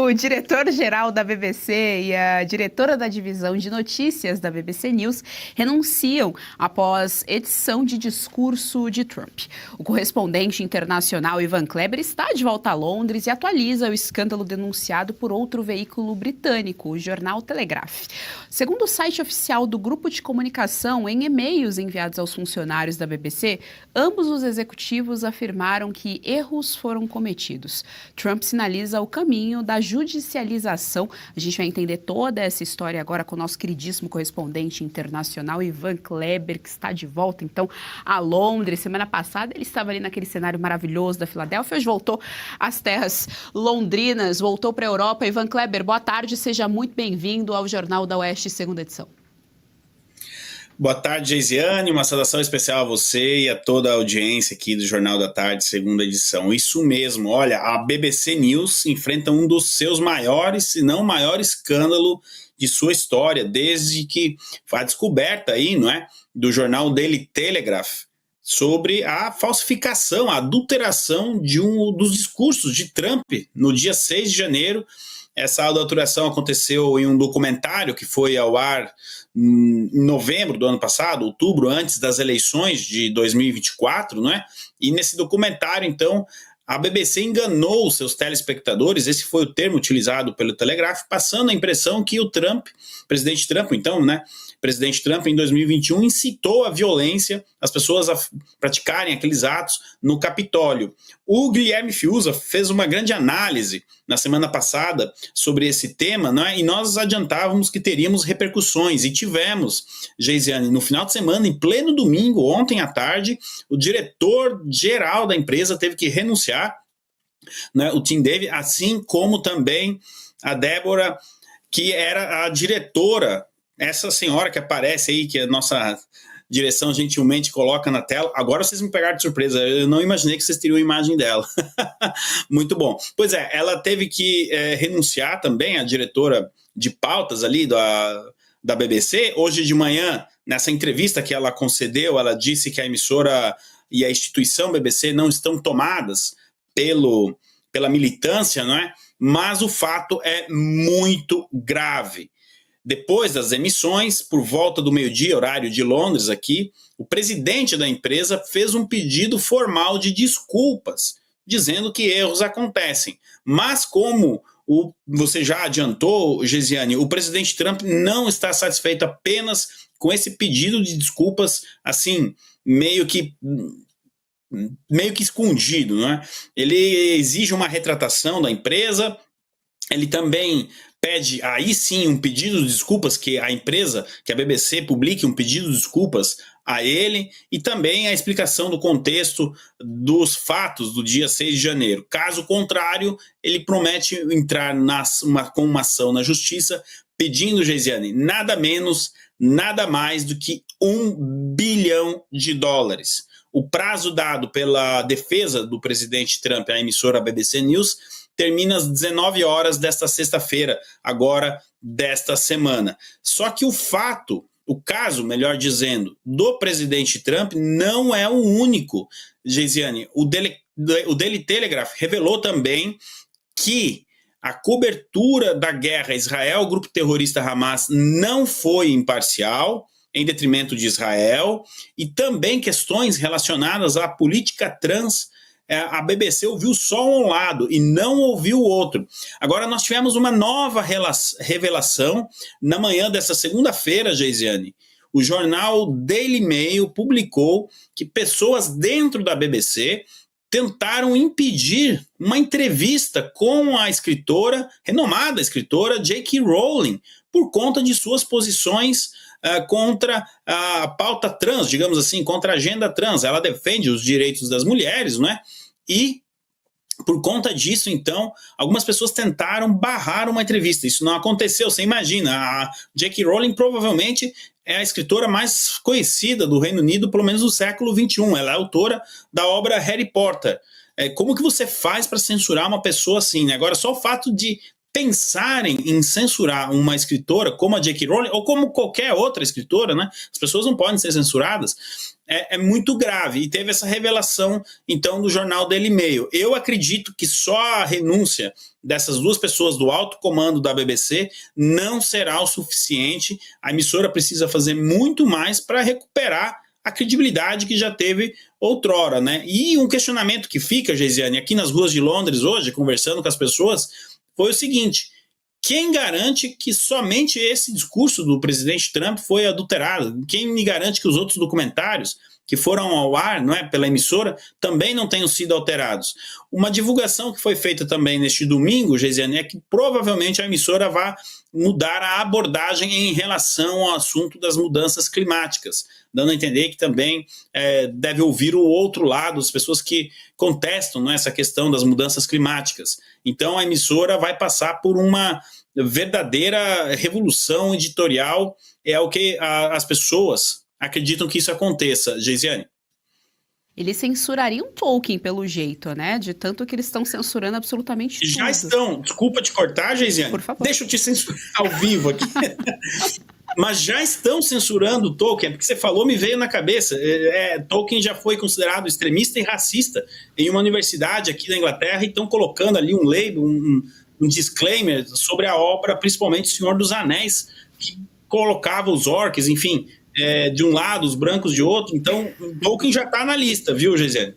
O diretor-geral da BBC e a diretora da divisão de notícias da BBC News renunciam após edição de discurso de Trump. O correspondente internacional Ivan Kleber está de volta a Londres e atualiza o escândalo denunciado por outro veículo britânico, o jornal Telegraph. Segundo o site oficial do grupo de comunicação, em e-mails enviados aos funcionários da BBC, ambos os executivos afirmaram que erros foram cometidos. Trump sinaliza o caminho da judicialização. A gente vai entender toda essa história agora com o nosso queridíssimo correspondente internacional, Ivan Kleber, que está de volta, então, a Londres. Semana passada ele estava ali naquele cenário maravilhoso da Filadélfia, hoje voltou às terras londrinas, voltou para a Europa. Ivan Kleber, boa tarde, seja muito bem-vindo ao Jornal da Oeste, segunda edição. Boa tarde, Geisiane, uma saudação especial a você e a toda a audiência aqui do Jornal da Tarde, segunda edição. Isso mesmo, olha, a BBC News enfrenta um dos seus maiores, se não o maior escândalo de sua história, desde que foi a descoberta aí, não é, do jornal Daily Telegraph, sobre a falsificação, a adulteração de um dos discursos de Trump no dia 6 de janeiro. Essa adulteração aconteceu em um documentário que foi ao ar em novembro do ano passado, outubro, antes das eleições de 2024, não é? E nesse documentário, então, a BBC enganou os seus telespectadores, esse foi o termo utilizado pelo Telegraph, passando a impressão que o Trump, presidente Trump, então, né, presidente Trump em 2021 incitou a violência, as pessoas a praticarem aqueles atos no Capitólio. O Guilherme Fiuza fez uma grande análise na semana passada sobre esse tema, né, e nós adiantávamos que teríamos repercussões, e tivemos, Geisiane, no final de semana, em pleno domingo, ontem à tarde, o diretor-geral da empresa teve que renunciar, né, o Tim Davis, assim como também a Débora, que era a diretora, essa senhora que aparece aí, que a nossa direção gentilmente coloca na tela. Agora vocês me pegaram de surpresa, eu não imaginei que vocês teriam a imagem dela. Muito bom. Pois é, ela teve que renunciar também, a diretora de pautas ali da BBC. Hoje de manhã, nessa entrevista que ela concedeu, ela disse que a emissora e a instituição BBC não estão tomadas pela militância, não é? Mas o fato é muito grave. Depois das emissões, por volta do meio-dia, horário de Londres aqui, o presidente da empresa fez um pedido formal de desculpas, dizendo que erros acontecem. Mas como você já adiantou, Geisiane, o presidente Trump não está satisfeito apenas com esse pedido de desculpas, assim, meio que escondido, não é? Ele exige uma retratação da empresa, ele também pede, aí sim, um pedido de desculpas, que a empresa, que a BBC publique um pedido de desculpas a ele, e também a explicação do contexto dos fatos do dia 6 de janeiro. Caso contrário, ele promete entrar com uma ação na justiça, pedindo, Geisiane, nada menos, nada mais do que $1 bilhão. O prazo dado pela defesa do presidente Trump à emissora BBC News termina às 19 horas desta sexta-feira, agora desta semana. Só que o caso, melhor dizendo, do presidente Trump não é o único, Geisiane. O Daily Telegraph revelou também que a cobertura da guerra Israel, o grupo terrorista Hamas, não foi imparcial, em detrimento de Israel, e também questões relacionadas à política trans. A BBC ouviu só um lado e não ouviu o outro. Agora nós tivemos uma nova revelação na manhã dessa segunda-feira, Geisiane. O jornal Daily Mail publicou que pessoas dentro da BBC tentaram impedir uma entrevista com a renomada escritora J.K. Rowling, por conta de suas posições contra a pauta trans, digamos assim, contra a agenda trans. Ela defende os direitos das mulheres, não é? E, por conta disso, então, algumas pessoas tentaram barrar uma entrevista. Isso não aconteceu, você imagina. A J.K. Rowling provavelmente é a escritora mais conhecida do Reino Unido, pelo menos do século XXI. Ela é autora da obra Harry Potter. Como que você faz para censurar uma pessoa assim, né? Agora, só o fato de pensarem em censurar uma escritora como a J.K. Rowling, ou como qualquer outra escritora, né? As pessoas não podem ser censuradas, é muito grave. E teve essa revelação, então, do jornal Daily Mail. Eu acredito que só a renúncia dessas duas pessoas do alto comando da BBC não será o suficiente. A emissora precisa fazer muito mais para recuperar a credibilidade que já teve outrora, né? E um questionamento que fica, Geisiane, aqui nas ruas de Londres hoje, conversando com as pessoas, foi o seguinte: quem garante que somente esse discurso do presidente Trump foi adulterado? Quem me garante que os outros documentários que foram ao ar, não é, pela emissora, também não tenham sido alterados? Uma divulgação que foi feita também neste domingo, Geisiane, é que provavelmente a emissora vai mudar a abordagem em relação ao assunto das mudanças climáticas, dando a entender que também deve ouvir o outro lado, as pessoas que contestam, não é, essa questão das mudanças climáticas. Então a emissora vai passar por uma verdadeira revolução editorial, é o que as pessoas acreditam que isso aconteça, Geisiane. Eles censurariam Tolkien pelo jeito, né? De tanto que eles estão censurando absolutamente tudo. Já estão. Desculpa te cortar, Geisiane. Por favor. Deixa eu te censurar ao vivo aqui. Mas já estão censurando Tolkien, porque você falou, me veio na cabeça. Tolkien já foi considerado extremista e racista em uma universidade aqui da Inglaterra e estão colocando ali um label, um disclaimer sobre a obra, principalmente Senhor dos Anéis, que colocava os orcs, enfim, de um lado, os brancos de outro. Então, Tolkien já está na lista, viu, Geisiane?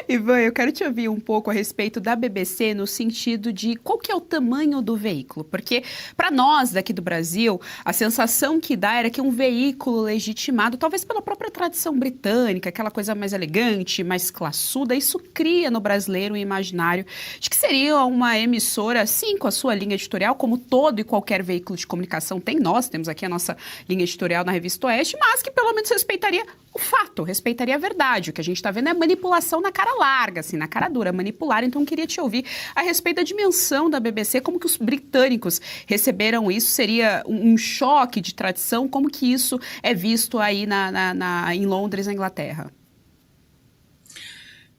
Ivan, eu quero te ouvir um pouco a respeito da BBC no sentido de qual que é o tamanho do veículo, porque para nós daqui do Brasil, a sensação que dá era que um veículo legitimado, talvez pela própria tradição britânica, aquela coisa mais elegante, mais classuda, isso cria no brasileiro um imaginário de que seria uma emissora, sim, com a sua linha editorial, como todo e qualquer veículo de comunicação tem. Nós temos aqui a nossa linha editorial na Revista Oeste, mas que pelo menos respeitaria o fato, respeitaria a verdade. O que a gente está vendo é manipulação na cara larga, assim, na cara dura, manipular. Então, eu queria te ouvir a respeito da dimensão da BBC, como que os britânicos receberam isso, seria um choque de tradição, como que isso é visto aí em Londres, na Inglaterra?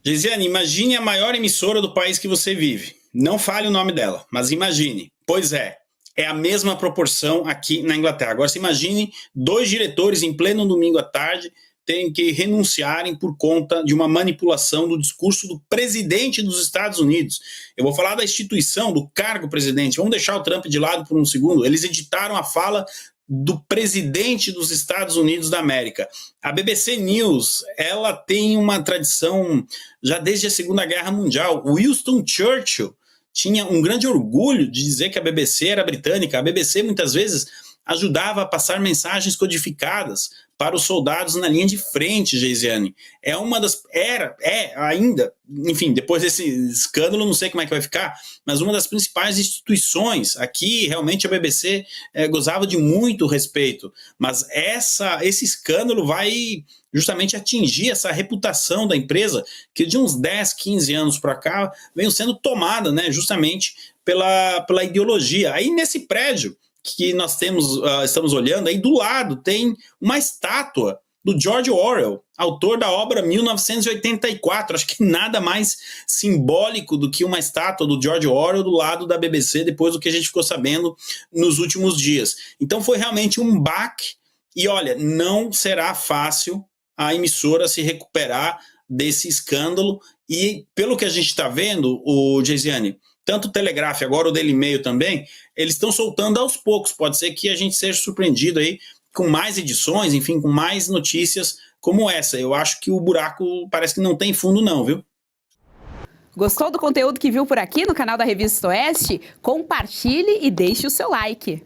Geisiane, imagine a maior emissora do país que você vive. Não fale o nome dela, mas imagine. Pois é a mesma proporção aqui na Inglaterra. Agora, se imagine 2 diretores em pleno domingo à tarde têm que renunciarem por conta de uma manipulação do discurso do presidente dos Estados Unidos. Eu vou falar da instituição, do cargo presidente. Vamos deixar o Trump de lado por um segundo. Eles editaram a fala do presidente dos Estados Unidos da América. A BBC News, ela tem uma tradição já desde a Segunda Guerra Mundial. Winston Churchill tinha um grande orgulho de dizer que a BBC era britânica. A BBC muitas vezes ajudava a passar mensagens codificadas para os soldados na linha de frente, Geisiane. Ainda, enfim, depois desse escândalo, não sei como é que vai ficar, mas uma das principais instituições. Aqui, realmente, a BBC gozava de muito respeito, mas esse escândalo vai justamente atingir essa reputação da empresa, que de uns 10, 15 anos para cá, veio sendo tomada, né, justamente pela ideologia. Aí, nesse prédio que nós estamos olhando, aí do lado tem uma estátua do George Orwell, autor da obra 1984. Acho que nada mais simbólico do que uma estátua do George Orwell do lado da BBC, depois do que a gente ficou sabendo nos últimos dias. Então foi realmente um baque, e olha, não será fácil a emissora se recuperar desse escândalo, e pelo que a gente está vendo, o Geisiane, tanto o Telegraph, agora o Daily Mail também, eles estão soltando aos poucos. Pode ser que a gente seja surpreendido aí com mais edições, enfim, com mais notícias como essa. Eu acho que o buraco parece que não tem fundo não, viu? Gostou do conteúdo que viu por aqui no canal da Revista Oeste? Compartilhe e deixe o seu like.